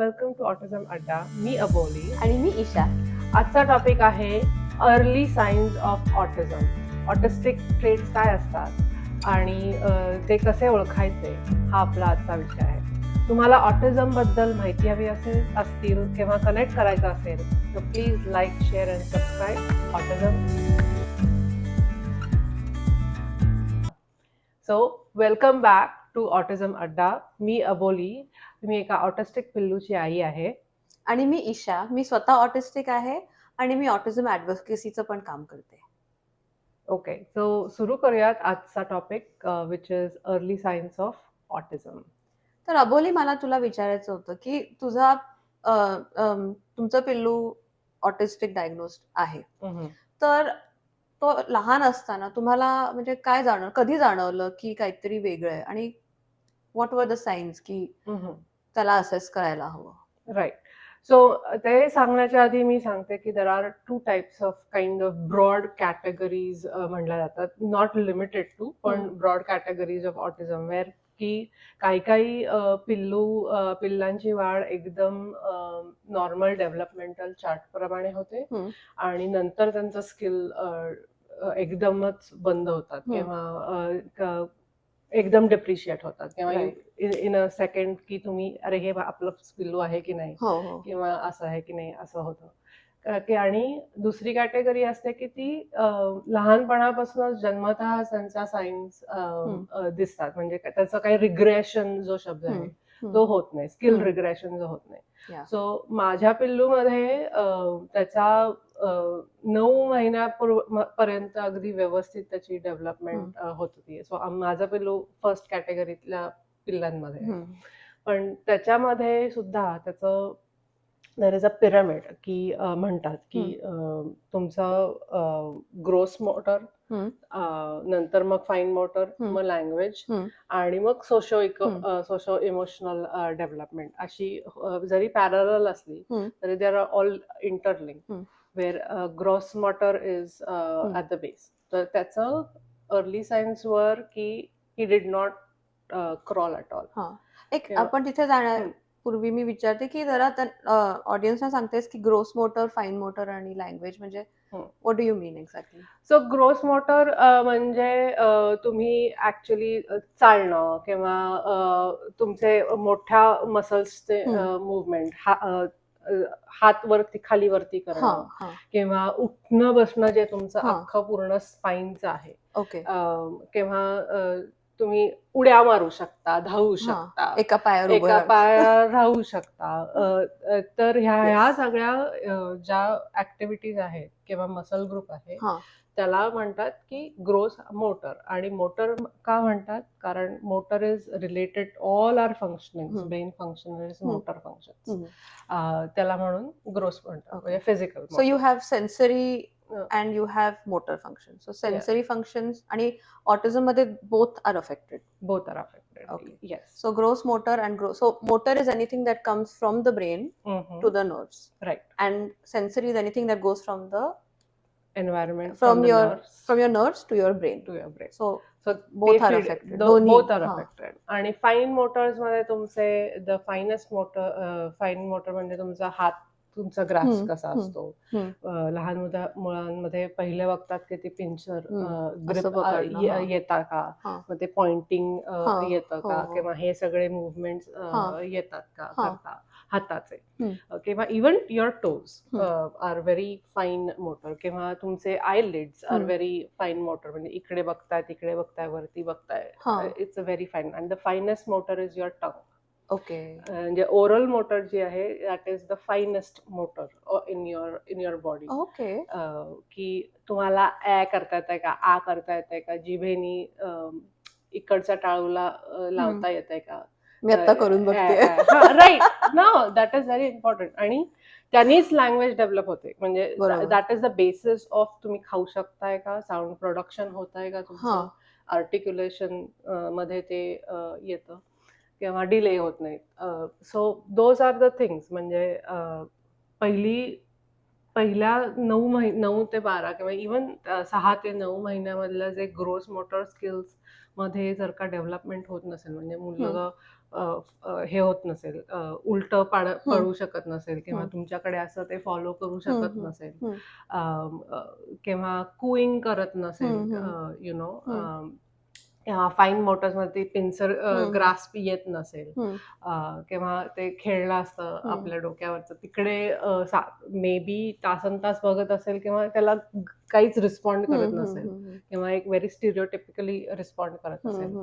Welcome to autism Adda. मी अबोली आणि मी ईशा. आजचा टॉपिक आहे early signs of autism. Autistic traits काय असतात आणि ते कसे ओळखायचे हा आपला आजचा विषय आहे. तुम्हाला ऑटिझम बद्दल माहिती हवी असतील किंवा कनेक्ट करायचं असेल तर please like, share and subscribe autism. So welcome back to autism Adda. मी अबोली. मी एका ऑटिस्टिक पिल्लूची आई आहे. आणि मी ईशा. मी स्वतः ऑटिस्टिक आहे आणि मी ऑटिझम ॲडव्होकेसीचं पण काम करते. ओके, सो सुरू करूयात आजचा topic which is early science of autism. तर अबोली, मला तुला विचारायचं होतं की तुमचं पिल्लू ऑटिस्टिक डायग्नोस्ड आहे. तर तो लहान असताना तुम्हाला म्हणजे काय कधी जाणवलं की काहीतरी वेगळं आहे आणि व्हॉट वर द सायन्स की त्याला असेस करायला हवं? राईट. सो ते सांगण्याच्या आधी मी सांगते की there are two types of kind of broad categories म्हणल्या जातात, नॉट लिमिटेड टू, पण broad categories of autism, where की काही पिल्लांची वाढ एकदम नॉर्मल डेव्हलपमेंटल चार्ट प्रमाणे होते आणि नंतर त्यांचं स्किल एकदमच बंद होतात किंवा एकदम डिप्रिशिएट होतात किंवा इन अ सेकंड की तुम्ही अरे हे आपलं पिल्लू आहे की नाही किंवा असं आहे की नाही असं होतं. आणि दुसरी कॅटेगरी असते की ती लहानपणापासून जन्मतः त्यांचा सायन्स दिसतात, म्हणजे त्याचं काही रिग्रेशन जो शब्द आहे तो होत नाही, स्किल रिग्रेशन जो होत नाही. सो माझ्या पिल्लूमध्ये त्याचा 9 महिन्यापर्यंत अगदी व्यवस्थित त्याची डेव्हलपमेंट होत होती. सो माझा पिल्लू फर्स्ट कॅटेगरीतल्या पिल्लांमध्ये. पण त्याच्यामध्ये सुद्धा त्याचं देर इज अ पिरामिड की म्हणतात की तुमचं ग्रोस मोटर, नंतर मग फाईन मोटर, मग लँग्वेज आणि मग सोशो इमोशनल डेव्हलपमेंट अशी जरी पॅरलल असली तरी they are all interlink, where gross motor is at the base. तर त्याचं अर्ली सायन्स वर की he did not crawl at all. एक आपण तिथे जाण्यापूर्वी मी विचारते की जरा ऑडियन्सना सांगतेस की ग्रोस मोटर, फाईन मोटर आणि लँग्वेज म्हणजे what do you mean exactly? So gross motor म्हणजे तुम्ही ऍक्च्युली चालणं किंवा तुमचे मोठ्या मसल्सचे मुवमेंट, हात वरती खाली वरती करणं किंवा उठणं बसणं, जे तुमचं अख्खं पूर्ण स्पाईनचं आहे. किंवा तुम्ही उड्या मारू शकता, धावू शकता, एका पायावर राहू शकता. तर ह्या सगळ्या ज्या ऍक्टिव्हिटीज आहेत किंवा मसल ग्रुप आहे त्याला म्हणतात की ग्रोस मोटर. आणि मोटर का म्हणतात? कारण motor is related all our functioning, brain function is motor function, त्याला म्हणून ग्रोस म्हणतात, म्हणजे physical. So you have sensory and you have motor functions. So sensory functions and autism मध्ये both are affected. Okay. Yes. So gross motor and so motor is anything that comes from the brain to the nerves. Right. And sensory is anything that goes from the environment, from your nerves to your brain. So both are affected. Both are affected. आणि fine Motors मध्ये तुमचे the finest motor, fine motor म्हणजे तुमचा हात, तुमचा grasp कसा असतो. लहान मुलांमध्ये पहिले बघतात की ते पिंचर ग्रिप येतात का, मग ते पॉइंटिंग येतं का, किंवा हे सगळे मुवमेंट्स येतात का करता हाताचे, किंवा even your toes are very fine motor, किंवा तुमचे eyelids are very fine motor, म्हणजे इकडे बघताय, तिकडे बघताय, वरती बघताय. It's a very fine. And the finest motor is your tongue. Okay. म्हणजे ओरल मोटर जी आहे that is the finest motor in your body. Okay. की तुम्हाला ऍ करता येतंय का, आ करता येतंय का, जिभेनी इकडच्या टाळूला लावता येतंय का, मी आता करून बघते. Right. No, that is very important. आणि त्यांनीच लँग्वेज डेव्हलप होते. म्हणजे that is the basis of तुम्ही खाऊ शकताय का, साऊंड प्रोडक्शन होत आहे का तुमचं, आर्टिक्युलेशन मध्ये ते येतं किंवा डिले होत नाहीत. So those are the things. म्हणजे पहिल्या 9 ते 12 किंवा इवन 6 ते 9 महिन्यामधलं जे ग्रोस मोटर स्किल्स मध्ये जर का डेव्हलपमेंट होत नसेल, म्हणजे मुलगा हे होत नसेल, उलट पडू शकत नसेल किंवा तुमच्याकडे असं ते फॉलो करू शकत नसेल, किंवा कुईंग करत नसेल, यु नो, फाईन मोटर्स मध्ये पिन्सर ग्रास्प येत नसेल, किंवा ते खेळलं असतं आपल्या डोक्यावरचं तिकडे मे बी तासन तास बघत असेल किंवा त्याला काहीच रिस्पॉन्ड करत नसेल किंवा एक व्हेरी स्टिरिओटिपिकली रिस्पॉन्ड करत असेल.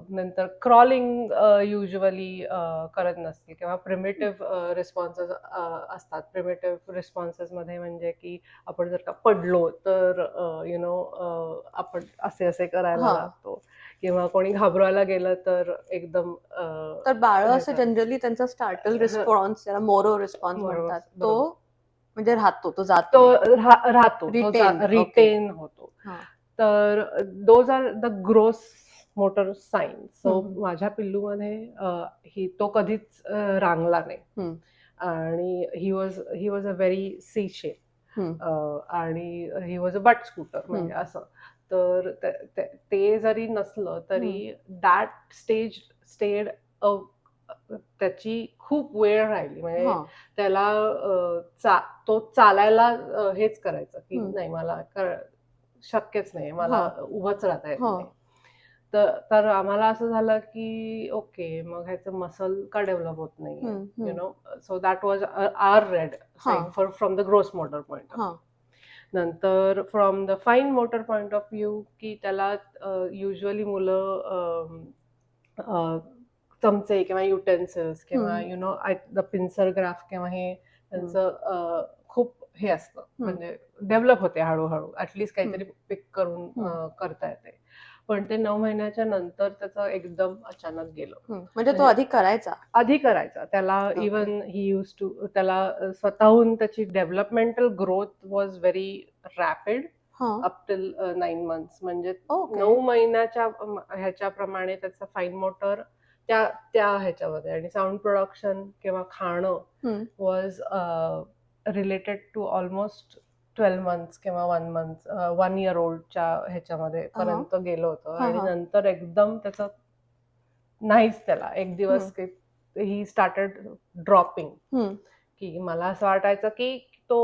नंतर क्रॉलिंग युजली करत नसतील किंवा प्रिमेटिव्ह रिस्पॉन्सेस असतात. प्रिमेटिव्ह रिस्पॉन्सेस मध्ये म्हणजे की आपण जर का पडलो तर यु नो आपण असे असे करायला लागतो, किंवा कोणी घाबरायला गेलं तर एकदम तर बाळ असं जनरली त्यांचा स्टार्टल रिस्पॉन्स, त्याला मोरो रिस्पॉन्स म्हणतात, तो म्हणजे राहतो, तो जातो, राहतो, रिटेन होतो. तर those are the gross motor signs. So माझ्या पिल्लूमध्ये तो कधीच रांगला नाही आणि he was a very C shape आणि he was a butt scooter म्हणजे असं. तर ते जरी नसलं तरी दॅट स्टेड त्याची खूप वेळ राहिली. म्हणजे त्याला तो चालायला हेच करायचं की नाही मला शक्यच नाही, मला उभंच राहता येत नाही. तर आम्हाला असं झालं की ओके, मग ह्याचं मसल का डेव्हलप होत नाही, you know. So that was our red sign from the gross motor point of view. नंतर from the fine motor point of view की त्याला युजली मुलं चमचे किंवा युटेन्सिल्स किंवा you know the pincer grasp किंवा हे त्यांचं खूप हे असतं, म्हणजे डेव्हलप होते हळूहळू, ऍटलीस्ट काहीतरी पिक करून करता येते. पण ते 9 महिन्याच्या नंतर त्याचं एकदम अचानक गेलं. म्हणजे तो आधी करायचा त्याला इवन ही यूज टू, त्याला स्वतःहून त्याची developmental growth was very rapid up till 9 months. म्हणजे 9 महिन्याच्या ह्याच्याप्रमाणे त्याचं फाईन मोटर त्या ह्याच्यामध्ये, आणि साऊंड प्रोडक्शन किंवा खाणं was related to almost 12 months किंवा 1 month 1 year oldच्या ह्याच्यामध्ये पर्यंत गेलं होतं. आणि नंतर एकदम त्याचं नाहीच, त्याला एक दिवस ही स्टार्टेड ड्रॉपिंग, की मला असं वाटायचं की तो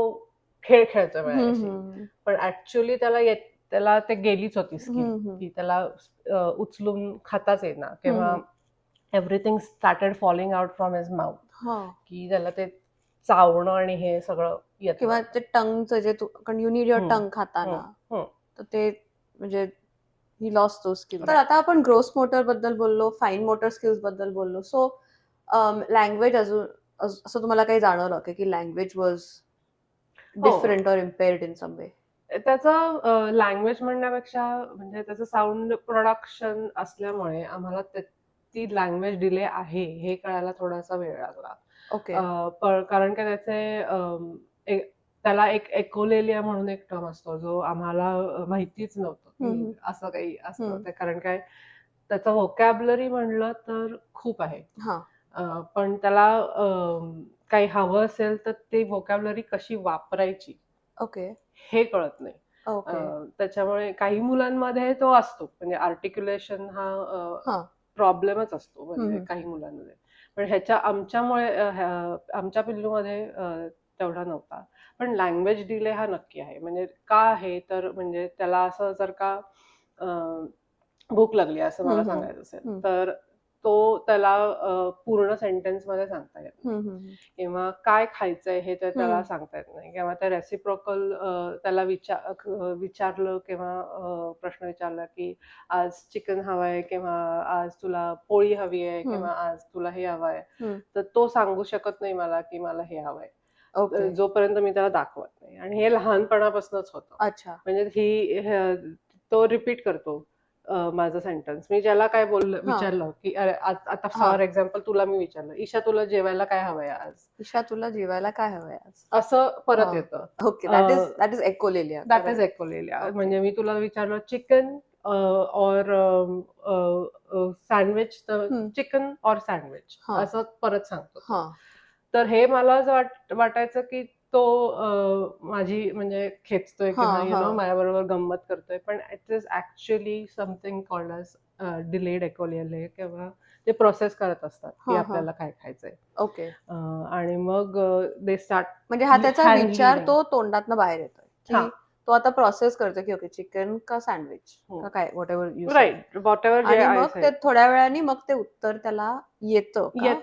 खेळ खेळतोय माझ्याशी, पण ऍक्च्युअली त्याला ते गेलीच होती स्किल, की त्याला उचलून खाताच येणार किंवा everything started falling out from his mouth, की त्याला ते चावणं आणि हे सगळं येत, किंवा ते टंगचं जे कारण यू नीड युअर टंग खाताना, तर ते म्हणजे ही लॉस्ट दो स्किल. तर आता आपण ग्रोस मोटर बद्दल बोललो, फाईन मोटर स्किल्स बद्दल बोललो. सो लँग्वेज अजून असं तुम्हाला काही जाणवलं की language was different or impaired in some way? त्याचं लँग्वेज म्हणण्यापेक्षा म्हणजे त्याचं साऊंड प्रोडक्शन असल्यामुळे आम्हाला ती लँग्वेज डिले आहे हे कळायला थोडासा वेळ लागला. कारण का त्याला एक एकोलेलिया म्हणून एक टर्म असतो जो आम्हाला माहितीच नव्हतं असं काही असतं. कारण काय त्याचं व्होकॅब्युलरी म्हणलं तर खूप आहे, पण त्याला काही हवं असेल तर ते व्होकॅब्युलरी कशी वापरायची हे कळत नाही. त्याच्यामुळे काही मुलांमध्ये तो असतो, म्हणजे आर्टिक्युलेशन हा प्रॉब्लेमच असतो म्हणजे काही मुलांमध्ये, पण आमच्या पिल्लूमध्ये तेवढा नव्हता. पण लँग्वेज डिले हा नक्की आहे. म्हणजे का आहे तर म्हणजे त्याला असं जर का भूक लागली असं मला सांगायचं असेल तर तो त्याला पूर्ण सेंटेन्स मध्ये सांगता येत नाही, किंवा काय खायचंय हे त्याला सांगता येत नाही, किंवा त्या रेसिप्रोकल त्याला विचारलं किंवा प्रश्न विचारला की आज चिकन हवंय किंवा आज तुला पोळी हवी आहे किंवा आज तुला हे हवंय, तर तो सांगू शकत नाही मला की मला हे हवंय जोपर्यंत मी त्याला दाखवत नाही. आणि हे लहानपणापासूनच होतं. म्हणजे तो रिपीट करतो माझं सेंटेन्स. मी ज्याला काय विचारलं की अरे आता फॉर एक्झाम्पल तुला मी विचारलं, ईशा तुला जेवायला काय हवंय आज, ईशा तुला जेवायला काय हवंय आज, असं परत येतं. That is echolalia. म्हणजे मी तुला विचारलं चिकन और सँडविच, तर चिकन और सँडविच असं परत सांगतो. तर हे मला असं वाटायचं की तो माझी म्हणजे खेचतोय किंवा यु नो माझ्याबरोबर गंमत करतोय, पण it is actually something called as delayed echolalia, किंवा ते प्रोसेस करत असतात की हा, हा. आपल्याला काय खायचंय. ओके. आणि मग दे स्टार्ट म्हणजे हा त्याचा hand विचार leading. तो तोंडातनं बाहेर येतोय हा. की तो आता प्रोसेस करतो की ओके चिकन का सँडविच हो. का काय whatever you write, whatever जे आणि आय मग ते सेड. थोड्या वेळाने मग ते उत्तर त्याला येतं का?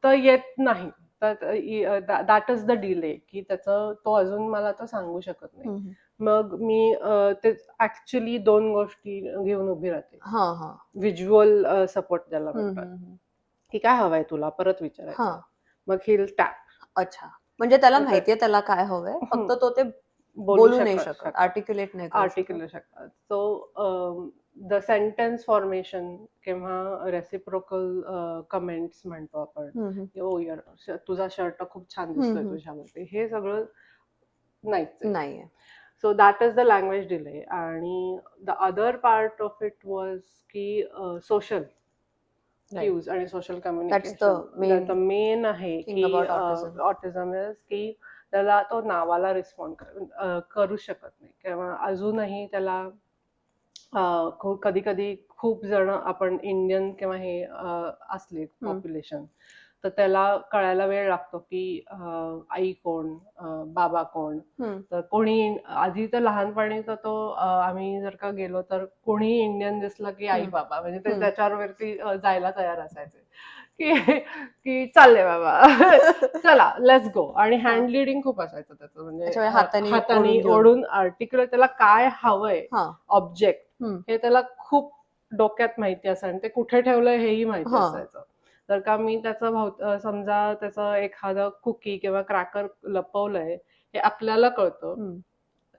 तर येत नाही. दॅट इज द डिले की त्याचं तो अजून मला तो सांगू शकत नाही. हम्म. मग मी ते ऍक्च्युली 2 गोष्टी घेऊन उभी राहते. हा, हा. व्हिज्युअल सपोर्ट ज्याला हम्म, म्हणतात, हम्म. की काय हवंय तुला परत हा. विचारायचं. मग हिल टॅप. अच्छा. म्हणजे त्याला तर ते- माहितीये त्याला काय हवंय फक्त तो ते बोलू बोलू नाही शकत शकत आर्टिक्युलेट नाही करू शकत. आर्टिक्युलेट शकतात. सो द सेंटेन्स फॉर्मेशन किंवा रेसिप्रोकल कमेंट्स म्हणतो आपण. हम्म, हम्म. ओ यार तुझा शर्ट खूप छान हम्म, दिसतोय हम्म. तुझ्यावरती, हे सगळं नाहीच आहे. नाहीये. So that is the language delay. आणि the other part of it was की सोशल Right. क्यूज आणि social That's communication. the main main आहे thing की about autism. ऑटिझम इज की त्याला तो नावाला रिस्पॉन्ड करू शकत नाही किंवा अजूनही त्याला कधी कधी खूप जण आपण इंडियन किंवा हे असले पॉप्युलेशन तर त्याला कळायला वेळ लागतो की आई कोण, बाबा कोण. हम्म. तर कोणी आधी तर लहानपणी तर तो आम्ही जर का गेलो तर कोणी इंडियन दिसलं की आई बाबा, म्हणजे ते त्याच्यावरती जायला तयार असायचे की की चालले बाबा चला लेट्स गो. आणि हँड लिडिंग खूप असायचं त्याचं, म्हणजे त्याच्यामुळे हाताने हाताने ओढून घेऊन. ओढून आर्टिक्युलेट त्याला काय हवंय हा. ऑब्जेक्ट हम्म. हे त्याला खूप डोक्यात माहिती असायचं आणि ते कुठे ठेवलंय हेही माहिती हा. असायचं. जर का मी त्याचं समजा त्याचं एखादं कुकी किंवा क्रॅकर लपवलंय हे आपल्याला कळतं हम्म.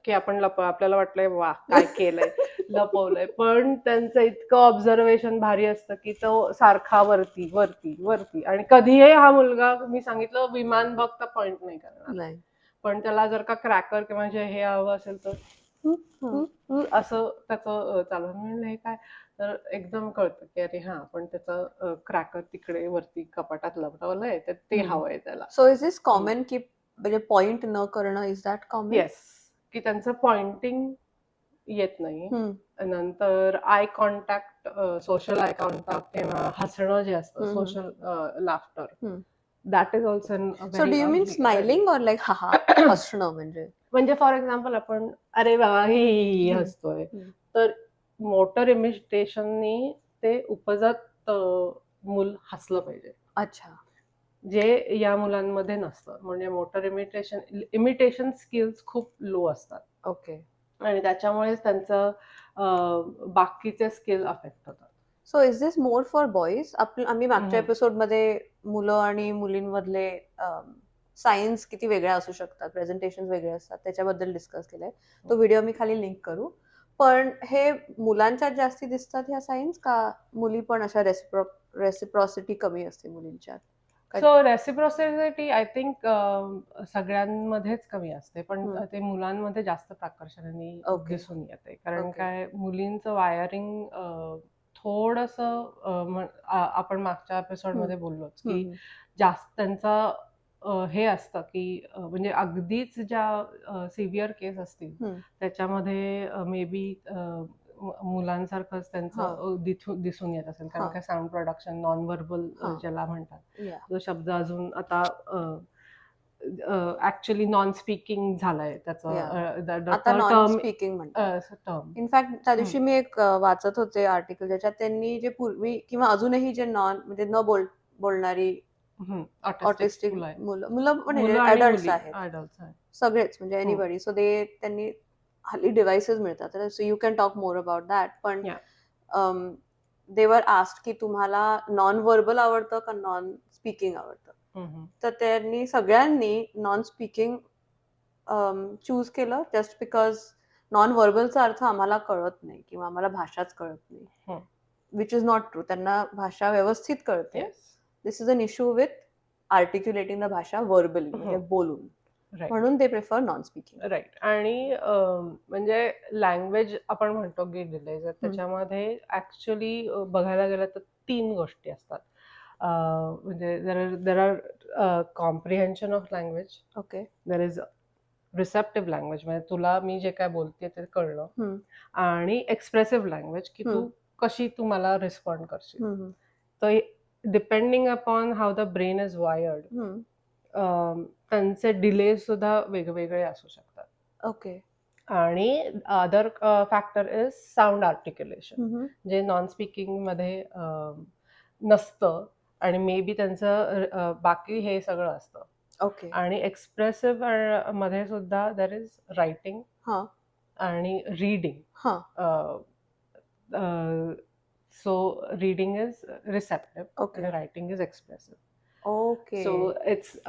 की आपण आपल्याला वाटलंय वा काय केलंय लपवलंय, पण त्यांचं इतकं ऑब्झर्वेशन भारी असतं की तो सारखा वरती वरती वरती. आणि कधीही हा मुलगा मी सांगितलं विमान बघता पॉइंट नाही करणार, नाही. पण त्याला जर का क्रॅकर किंवा जे हे हवं असेल तर असं त्याचं चालू. म्हणलं हे काय, तर एकदम कळतं की अरे हा पण त्याचं क्रॅकर तिकडे वरती कपाटात लपवलंय तर ते हवंय त्याला. सो इज दिस कॉमन की म्हणजे पॉइंट न करणं, इज दॅट कॉमन? येस, की त्यांचं पॉइंटिंग येत नाही. नंतर eye contact, social eye contact किंवा हसणं जे असतं social laughter, that is also so do you mean smiling और लाईक हा हा हसणं म्हणजे फॉर एक्झाम्पल आपण अरे बाबा ही हसतोय तर मोटर इमिटेशननी ते उपजत मूल हसलं पाहिजे. अच्छा. जे या मुलांमध्ये नसतं, म्हणजे मोटर इमिटेशन स्किल्स खूप लो असतात. ओके. आणि त्याच्यामुळेच त्यांचं बाकीचे स्किल अफेक्ट होतात. So is this more for boys? आम्ही मागच्या एपिसोड मध्ये मुलं आणि मुलींमधले सायन्स किती वेगळ्या असू शकतात, प्रेझेंटेशन वेगळे असतात त्याच्याबद्दल डिस्कस केलंय. तो व्हिडिओ मी खाली लिंक करू. पण हे मुलांच्यात जास्ती दिसतात ह्या सायन्स का मुली पण अशा रेसिप्रॉसिटी कमी असते मुलींच्यात? सो रेसिप्रोसिटी आय थिंक सगळ्यांमध्येच कमी असते, पण ते मुलांमध्ये जास्त प्राकर्षाने दिसून येते. कारण काय मुलींचं वायरिंग थोडस आपण मागच्या एपिसोड मध्ये बोललोच की जास्त त्यांचा हे असतं की म्हणजे अगदीच ज्या सिव्हिअर केस असतील त्याच्यामध्ये मे बी मुलांसारखंच त्यांचं दिसून येत असेल. कारण काय साऊंड प्रोडक्शन नॉन व्हर्बल ज्याला म्हणतात, जो शब्द अजून आता ऍक्च्युअली नॉन स्पीकिंग झालाय त्याचं टर्म. इनफॅक्ट त्या दिवशी मी एक वाचत होते आर्टिकल ज्याच्यात त्यांनी जे पूर्वी किंवा अजूनही जे म्हणजे न बोलणारी ऑटिस्टिक मुलं ऍडल्ट्स आहेत सगळेच, म्हणजे एनीबडी. सो त्यांनी हल्ली डिव्हाइसेस मिळतात, so you can talk more about that. पण दे वर आस्क्ड की तुम्हाला नॉन व्हर्बल आवडतं का नॉन स्पीकिंग आवडतं, तर त्यांनी सगळ्यांनी नॉन स्पीकिंग चूज केलं जस्ट बिकॉज नॉन व्हर्बलचा अर्थ आम्हाला कळत नाही किंवा आम्हाला भाषाच कळत नाही, विच इज नॉट ट्रू. त्यांना भाषा व्यवस्थित कळते. This is an issue with articulating the भाषा व्हर्बली, म्हणजे बोलून. म्हणून ते प्रिफर नॉन स्पीकिंग. राईट. आणि म्हणजे लँग्वेज आपण म्हणतो की डिले, त्याच्यामध्ये ऍक्च्युली बघायला गेलं तर 3 गोष्टी असतात. म्हणजे there are comprehension of language, okay, there is receptive language म्हणजे तुला मी जे काय बोलते ते कळणं, आणि एक्सप्रेसिव्ह लँग्वेज की तू कशी मला रिस्पॉन्ड करशील. तर depending upon how the brain is wired त्यांचे डिले सुद्धा वेगवेगळे असू शकतात. ओके. आणि अदर फॅक्टर इज साऊंड आर्टिक्युलेशन, जे नॉन स्पीकिंग मध्ये नसतं आणि मे बी त्यांचं बाकी हे सगळं असतं. ओके. आणि एक्सप्रेसिव्ह मध्ये सुद्धा देर इज रायटिंग हा आणि रीडिंग. हा so reading is receptive okay. आणि writing is expressive. Okay. So it's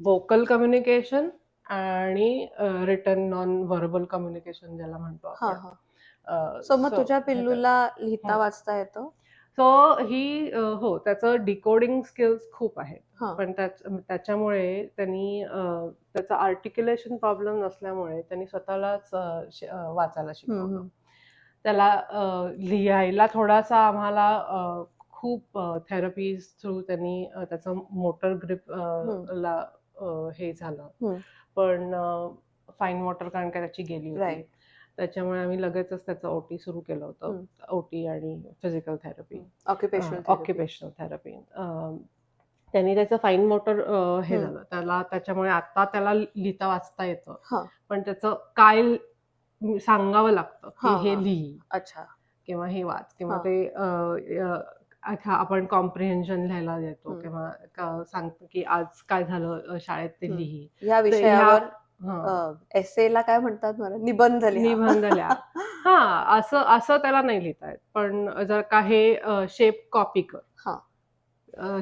vocal communication आणि रिटन नॉन व्हर्बल कम्युनिकेशन ज्याला म्हणतो हा आपण. हा सो मग तुझ्या पिल्लूला लिहिता वाचता येतं? सो ही हो, त्याचं डिकोडिंग स्किल्स खूप आहेत. हा पण त्याच्यामुळे त्यांनी त्याचा आर्टिक्युलेशन प्रॉब्लेम नसल्यामुळे त्यांनी स्वतःलाच वाचायला शिकवलं. त्याला लिहायला थोडासा आम्हाला खूप थेरपीज थ्रू त्यांनी त्याचं मोटर ग्रिप ला हे झालं. पण फाईन वॉटर कारण का त्याची गेली होती, राईट. त्याच्यामुळे आम्ही लगेचच त्याचं ओटी सुरू केलं होतं. ओटी आणि physical therapy, occupational occupational therapy. त्यांनी त्याचं फाईन मोटर हे झालं त्याला, त्याच्यामुळे आता त्याला लिहिता वाचता येतं. पण त्याचं काय सांगावं लागतं की हे लिही, अच्छा, किंवा हे वाच, किंवा ते आपण कॉम्प्रिहेन्शन लिहायला देतो किंवा सांगतो की आज काय झालं शाळेत ते लिही. या विषयावर एसेला काय म्हणतात, मला निबंध लिहा. हा, असं त्याला नाही लिहिता येत. पण जर का हे शेप कॉपी कर,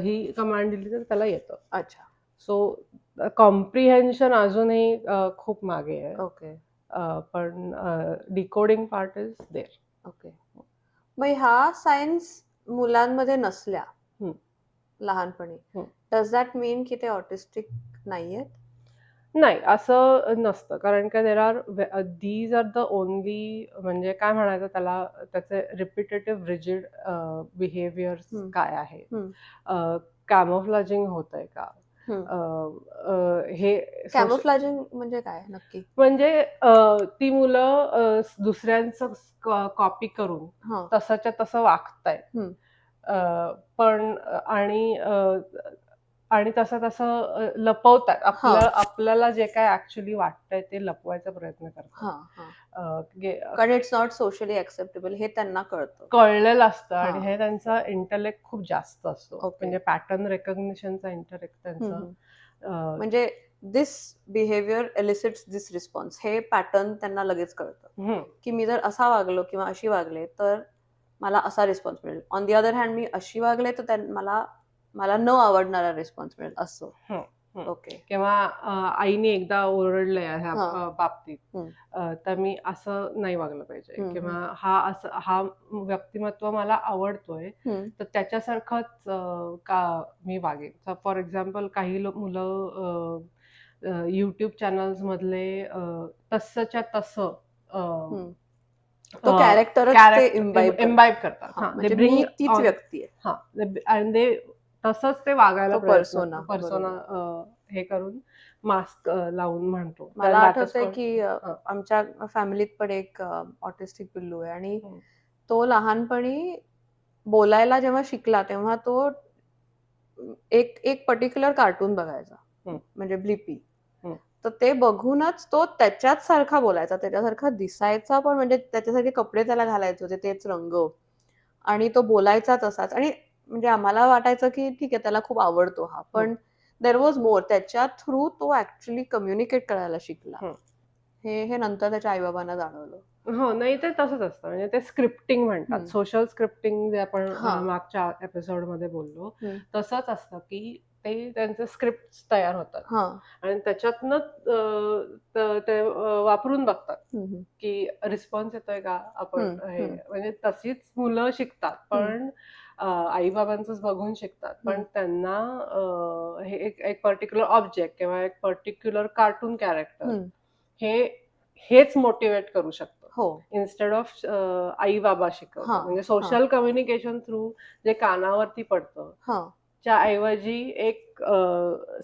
ही कमांड दिली तर त्याला येतं. अच्छा. सो कॉम्प्रिहेन्शन अजूनही खूप मागे आहे. ओके. पण decoding part is there. Okay. मग ह्या सायन्स मुलांमध्ये नसल्या लहानपणी, डज दॅट मीन की ते ऑटिस्टिक नाहीयेत? नाही, असं नसतं. कारण का दीज आर द ओनली, म्हणजे काय म्हणायचं त्याला, त्याचे रिपिटेटिव्ह रिजिड बिहेवियर्स काय आहे, कॅमोफ्लॅजिंग होतंय का, हे कॅमोफ्लॅजिंग म्हणजे काय नक्की? म्हणजे ती मुलं दुसऱ्यांचं कॉपी करून तसंच्या तसं वागतायत. पण आणि तसं लपवतात. आपल्याला जे काय ऍक्च्युली वाटतंय ते लपवायचा प्रयत्न करतात. कारण इट्स नॉट सोशली ऍक्सेप्टेबल हे त्यांना कळलेलं असतं आणि हे त्यांचा इंटलेक्ट खूप जास्त असतो. म्हणजे पॅटर्न रेकग्निशनचा इंटलेक्ट त्यांचा, म्हणजे दिस बिहेवियर एलिसिट्स दिस रिस्पॉन्स, हे पॅटर्न त्यांना लगेच कळतं की मी जर असा वागलो किंवा अशी वागले तर मला असा रिस्पॉन्स मिळेल. ऑन दी अदर हँड मी अशी वागले तर मला न आवडणारा रिस्पॉन्स मिळेल असं. ओके. किंवा आईने एकदा ओरडलंय ह्या बाबतीत, तर मी असं नाही वागलं पाहिजे, किंवा हा व्यक्तिमत्व मला आवडतोय तर त्याच्यासारखंच का मी वागेन. फॉर एक्झाम्पल, काही मुलं युट्यूब चॅनल्स मधले तसंच्या तसं तो कॅरेक्टरच इम्बाईब करतात. मी तीच व्यक्ती आहे आणि तसंच ते वागायला पर्सोना हे करून मास्क लावून म्हणतो. मला आठवतंय की आमच्या फॅमिलीत पण एक ऑटिस्टिक पिल्लू आहे आणि तो लहानपणी बोलायला जेव्हा शिकला तेव्हा तो एक पर्टिक्युलर कार्टून बघायचा, म्हणजे ब्लिपी. तर ते बघूनच तो त्याच्याच सारखा बोलायचा, त्याच्यासारखा दिसायचा, पण म्हणजे त्याच्यासाठी कपडे त्याला घालायचे होते तेच रंग, आणि तो बोलायचा तसाच. आणि म्हणजे आम्हाला वाटायचं की ठीक आहे त्याला खूप आवडतो हा, पण देर वॉज मोर. त्याच्या थ्रू तो ऍक्च्युली कम्युनिकेट करायला शिकला. हे नंतर त्याच्या आईबाबांना जाणवलं. हो, नाही ते तसंच असतं. म्हणजे ते स्क्रिप्टिंग म्हणतात, सोशल स्क्रिप्टिंग, जे आपण मागच्या एपिसोड मध्ये बोललो, तसंच असतं की ते त्यांचे स्क्रिप्ट तयार होतात आणि त्याच्यातनं ते वापरून बघतात की रिस्पॉन्स येतोय का आपण. म्हणजे तशीच मुलं शिकतात, पण आई बाबांचंच बघून शिकतात. पण त्यांना हे एक पर्टिक्युलर ऑब्जेक्ट किंवा एक पर्टिक्युलर कार्टून कॅरेक्टर हेच मोटिवेट करू शकतं, इन्स्टेड ऑफ आई बाबा शिकवतात. म्हणजे सोशल कम्युनिकेशन थ्रू जे कानावरती पडतं च्या ऐवजी एक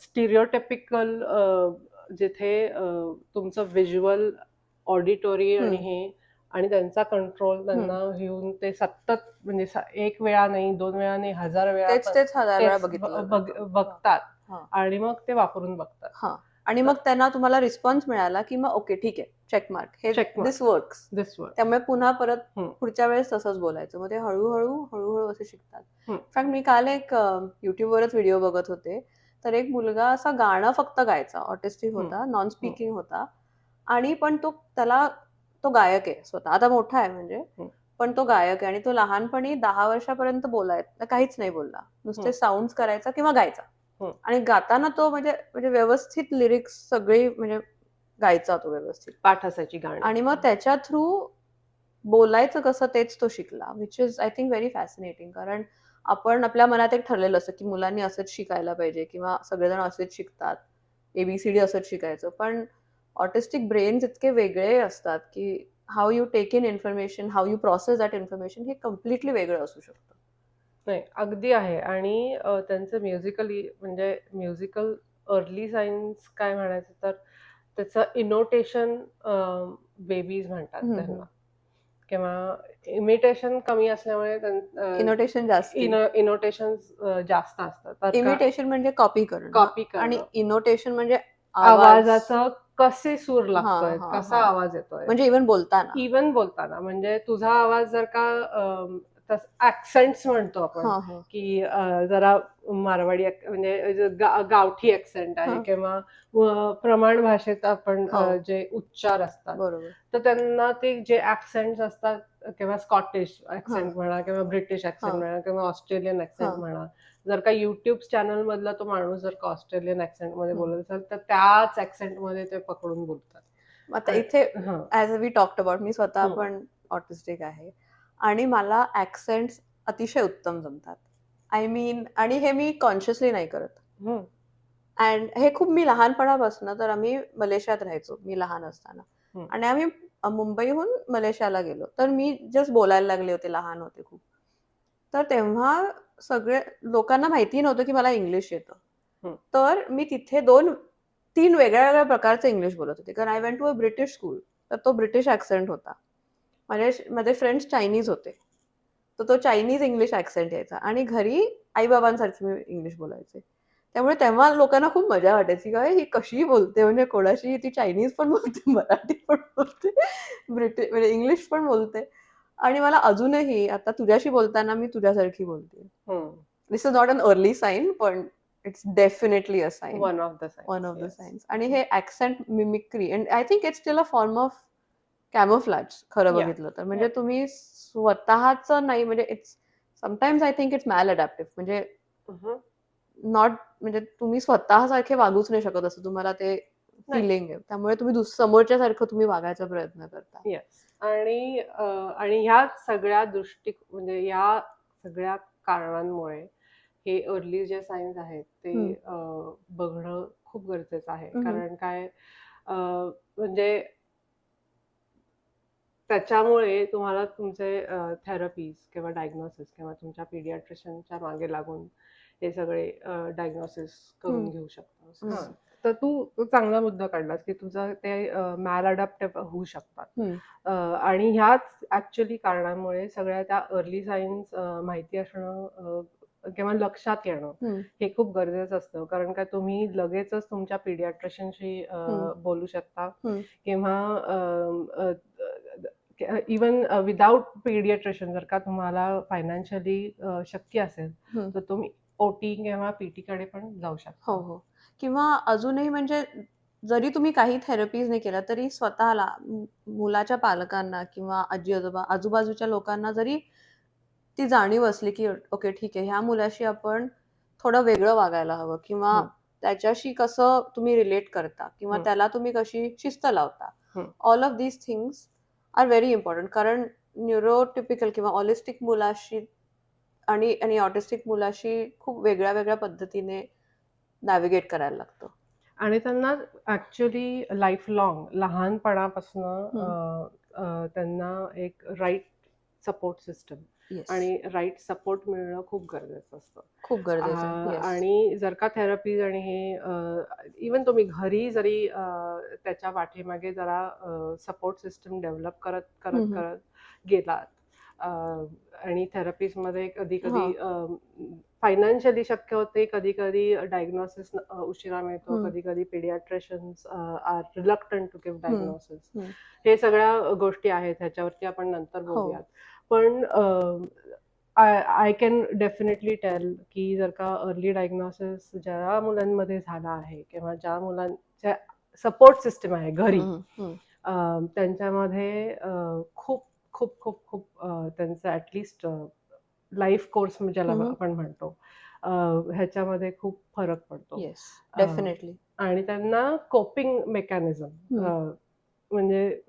स्टिरियोटिपिकल, जिथे तुमचं व्हिज्युअल, ऑडिटोरी आणि हे आणि त्यांचा कंट्रोल त्यांना घेऊन ते सतत म्हणजे एक वेळा नाही, 2 वेळा नाही, 1000 वेळा तेच 1000 वेळा तेच बघितलं जातं. बघतात हा. आणि मग ते वापरून बघतात. हा. आणि मग त्यांना तुम्हाला रिस्पॉन्स मिळाला की मग ओके ठीक आहे, चेक मार्क, हे Check mark. दिस वर्क्स. दिस वर्क. त्यामुळे पुन्हा परत हम्म. पुढच्या वेळेस तसंच बोलायचं. मग ते हळूहळू असे शिकतात. हम्म. इनफॅक्ट मी काल एक युट्यूबवरच व्हिडिओ बघत होते, तर एक मुलगा असा गाणं फक्त गायचा, ऑटिस्टिक होता, नॉन स्पीकिंग होता, आणि पण तो गायक आहे स्वतः, आता मोठा आहे म्हणजे, पण तो गायक आहे आणि तो लहानपणी 10 वर्षापर्यंत बोलायचा काहीच नाही बोलला, नुसते साऊंड करायचा किंवा गायचा. आणि गाताना तो म्हणजे म्हणजे व्यवस्थित लिरिक्स सगळी म्हणजे गायचा तो व्यवस्थित, पाठ असायची गाणी. आणि मग त्याच्या थ्रू बोलायचं कसं तेच तो शिकला, which is I think very fascinating. कारण आपण आपल्या मनात एक ठरलेलं असतं की मुलांनी असंच शिकायला पाहिजे किंवा सगळेजण असेच शिकतात, ABCD असंच शिकायचं, पण ऑटिस्टिक ब्रेन्स इतके वेगळे असतात की how you take in information, how you process that information, हे कम्प्लिटली वेगळं असू शकतं. नाही, अगदी आहे. आणि त्यांचं म्युझिकली म्हणजे म्युझिकल अर्ली सायन्स काय म्हणायचं तर त्याचं इनोटेशन बेबीज म्हणतात त्यांना, किंवा इमिटेशन कमी असल्यामुळे इनोटेशन जास्त. इनोटेशन जास्त असतात. इमिटेशन म्हणजे कॉपी करणं, कॉपी आणि करणं, इनोटेशन म्हणजे आवाजाचं कसे सूर लागतोय, हा, कसा हा. आवाज येतोय, म्हणजे इव्हन बोलताना म्हणजे तुझा आवाज जर का ऍक्सेंट्स म्हणतो आपण हा. की जरा मारवाडी म्हणजे गावठी ऍक्सेंट आहे, हा. किंवा प्रमाण भाषेत आपण हो. जे उच्चार असतात, बरोबर. तर त्यांना ते जे ऍक्सेंट्स असतात, किंवा स्कॉटिश ऍक्सेंट म्हणा, किंवा ब्रिटिश ऍक्सेंट म्हणा, किंवा ऑस्ट्रेलियन ऍक्सेंट म्हणा, जर का युट्यूब चॅनल मधला तो माणूस जर का ऑस्ट्रेलियन ऍक्सेंट मध्ये बोलत असेल तर त्याच ऍक्सेंट मध्ये ते पकडून बोलतात. आता इथे ऍज वी टॉक्ड अबाउट, मी स्वतः पण ऑटिस्टिक आहे आणि मला ऍक्सेंट्स अतिशय उत्तम जमतात. आय मीन, आणि हे मी कॉन्शियसली नाही करत. अँड हे खूप मी लहानपणापासून, तर आम्ही मलेशियात राहायचो मी लहान असताना, आणि आम्ही मुंबईहून मलेशियाला गेलो, तर मी जस्ट बोलायला लागले होते, लहान होते खूप, तर तेव्हा सगळे लोकांना माहिती नव्हतं की मला इंग्लिश येतं. तर मी तिथे 2-3 वेगळ्या प्रकारचे इंग्लिश बोलत होते, कारण I went to a British school, तर तो ब्रिटिश ऍक्सेंट होता. माझे फ्रेंड्स चायनीज होते, तर तो चायनीज इंग्लिश ऍक्सेंट यायचा, आणि घरी आईबाबांसारखी मी इंग्लिश बोलायचे. त्यामुळे तेव्हा लोकांना खूप मजा वाटायची, काय ही कशी बोलते, म्हणजे कोणाशी ती चायनीज पण बोलते, मराठी पण बोलते, ब्रिटिश म्हणजे इंग्लिश पण बोलते. आणि मला अजूनही आता तुझ्याशी बोलताना मी तुझ्यासारखी बोलते. This is not an early sign, पण it's definitely a sign, one of the signs. आणि हे accent mimicry, and I think it's still a form of camouflage, खरं बघितलं तर. म्हणजे तुम्ही स्वतःचं नाही, म्हणजे it's sometimes I think it's maladaptive, म्हणजे नॉट, म्हणजे तुम्ही स्वतःसारखे वागूच नाही शकत असं तुम्हाला ते फिलिंग आहे, त्यामुळे तुम्ही समोरच्या सारखं तुम्ही वागायचा प्रयत्न करता. येस. आणि ह्या सगळ्या म्हणजे या सगळ्या कारणांमुळे हे अर्ली जे सायन्स आहेत ते बघणं खूप गरजेचं आहे. कारण काय, म्हणजे त्याच्यामुळे तुम्हाला तुमचे थेरपीज किंवा डायग्नोसिस किंवा तुमच्या पीडियाट्रिशियनच्या मागे लागून हे सगळे डायग्नोसिस करून घेऊ शकता. तर तू चांगला मुद्दा काढलास की तुझं ते मॅल अडॅप्टिव्ह होऊ शकतात, आणि ह्याच ऍक्च्युअली कारणामुळे सगळ्या त्या अर्ली सायन्स माहिती असणं किंवा लक्षात येणं हे खूप गरजेचं असतं. कारण काय, तुम्ही लगेचच तुमच्या पीडियाट्रिशियनशी बोलू शकता, किंवा इवन विदाउट पीडियाट्रिशियन जर का तुम्हाला फायनान्शियली शक्य असेल तर तुम्ही OT किंवा PT कडे पण जाऊ शकता. हो. किंवा अजूनही म्हणजे जरी तुम्ही काही थेरपीज नाही केल्या तरी स्वतःला, मुलाच्या पालकांना किंवा आजी आजोबा आजूबाजूच्या लोकांना जरी ती जाणीव असली की ओके ठीक आहे, ह्या मुलाशी आपण थोडं वेगळं वागायला हवं, किंवा त्याच्याशी कसं तुम्ही रिलेट करता, किंवा त्याला तुम्ही कशी शिस्त लावता, all of these things are very important. कारण न्यूरोटिपिकल किंवा ऑलिस्टिक मुलाशी आणि ऑटिस्टिक मुलाशी खूप वेगळ्या पद्धतीने नॅव्हिगेट करायला लागतं. आणि त्यांना ऍक्च्युली लाईफ लॉंग लहानपणापासून त्यांना एक राईट सपोर्ट सिस्टम येस, आणि राईट सपोर्ट मिळणं खूप गरजेचं असतं. खूप गरजेचं आहे. येस. आणि जर का थेरपीज आणि हे इवन तुम्ही घरी जरी त्याच्या पाठीमागे जरा सपोर्ट सिस्टम डेव्हलप करत करत हम्म. करत गेलात आणि थेरपीजमध्ये कधी कधी फायनान्शियली शक्य होते, कधी कधी डायग्नोसिस उशिरा मिळतो, हम्म. कधी कधी pediatricians are reluctant to give diagnosis. Hmm. हे सगळ्या गोष्टी आहेत, ह्याच्यावरती आपण नंतर हो. बोलूयात. पण आय कॅन डेफिनेटली टेल की जर का अर्ली डायग्नोसिस ज्या मुलांमध्ये झाला आहे किंवा ज्या मुलांच्या सपोर्ट सिस्टम आहे घरी, त्यांच्यामध्ये खूप खूप खूप खूप त्यांचं ॲटलिस्ट लाईफ कोर्स ज्याला आपण म्हणतो ह्याच्यामध्ये खूप फरक पडतो. Yes, definitely. आणि त्यांना कोपिंग मेकॅनिझम म्हणजे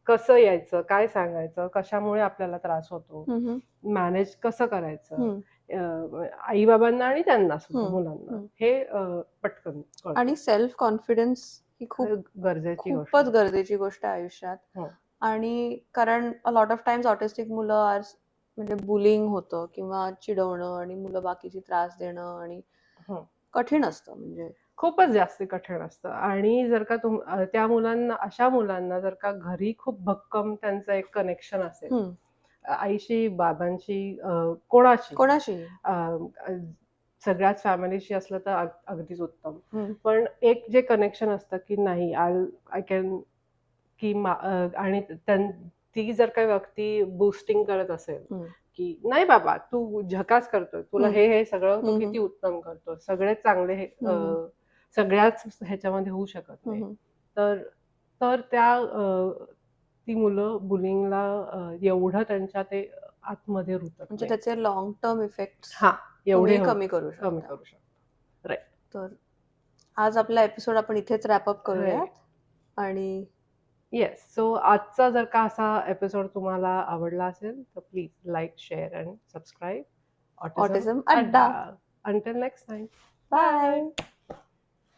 कसं यायचं, काय सांगायचं, कशामुळे आपल्याला त्रास होतो, मॅनेज कसं करायचं आई बाबांना आणि त्यांना सुद्धा मुलांना, हे पटकन कळतं. आणि सेल्फ कॉन्फिडन्स ही खूप गरजेची गोष्ट खूपच गरजेची गोष्ट आहे आयुष्यात. आणि कारण लॉट ऑफ टाइम्स ऑटिस्टिक मुलं म्हणजे बुलिंग होतं किंवा चिडवणं आणि मुलं बाकीची त्रास देणं आणि कठीण असतं, म्हणजे खूपच जास्त कठीण असतं. आणि जर का त्या मुलांना, अशा मुलांना जर का घरी खूप भक्कम त्यांचं एक कनेक्शन असेल आईशी, बाबांशी, कोणाशी सगळ्याच फॅमिलीशी असलं तर अगदीच उत्तम. पण एक जे कनेक्शन असतं की नाही आय कॅन की आणि ती जर काही व्यक्ती बुस्टिंग करत असेल की नाही बाबा तू झकास करतोय, तुला हे सगळं तू किती उत्तम करतो, सगळे चांगले हे सगळ्याच ह्याच्यामध्ये होऊ शकत नाही, तर ती मुलं बुलिंगला एवढं त्यांच्या ते आतमध्ये रुतत म्हणजे नाही. त्याचे लॉंग टर्म इफेक्ट एवढे कमी करू शकतो. राईट. तर आज आपला एपिसोड आपण इथेच रॅपअप करूयात. आणि येस, सो आजचा जर का असा एपिसोड तुम्हाला आवडला असेल तर please like, share and subscribe autism autism अड्डा. Until next time. बाय.